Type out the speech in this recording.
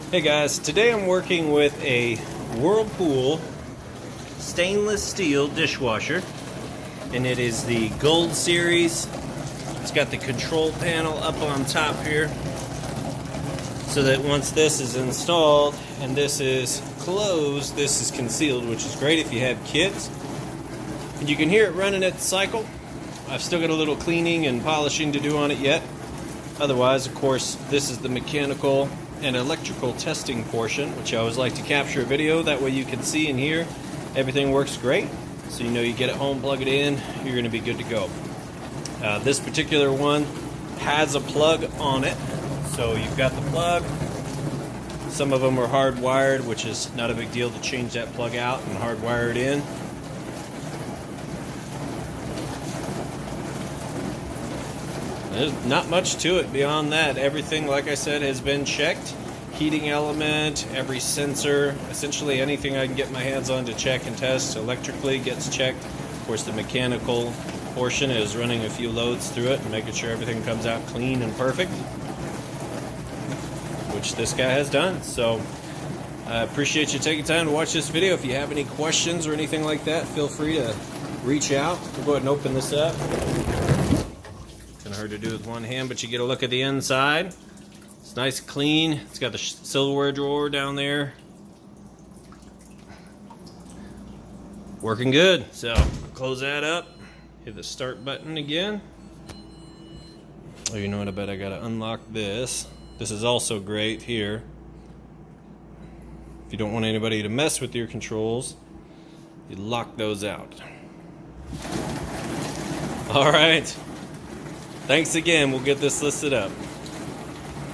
Hey guys, today I'm working with a Whirlpool stainless steel dishwasher, and it is the Gold Series. It's got the control panel up on top here, so that once this is installed and this is closed, this is concealed, which is great if you have kids. And you can hear it running at the cycle. I've still got a little cleaning and polishing to do on it yet. Otherwise, of course, this is the mechanical and electrical testing portion, which I always like to capture a video. That way you can see and hear everything works great. So you know you get it home, plug it in, you're going to be good to go. This particular one has a plug on it. So you've got the plug. Some of them are hardwired, which is not a big deal to change that plug out and hardwire it in. There's not much to it beyond that. Everything, like I said, has been checked. Heating element, every sensor, essentially anything I can get my hands on to check and test electrically gets checked. Of course, the mechanical portion is running a few loads through it and making sure everything comes out clean and perfect, which this guy has done. So I appreciate you taking time to watch this video. If you have any questions or anything like that, feel free to reach out. We'll go ahead and open this up. Kind of hard to do with one hand, but you get a look at the inside. It's nice and clean. It's got the silverware drawer down there. Working good. So close that up. Hit the start button again. Oh, you know what? I bet I gotta unlock this. This is also great here. If you don't want anybody to mess with your controls, you lock those out. All right. Thanks again. We'll get this listed up.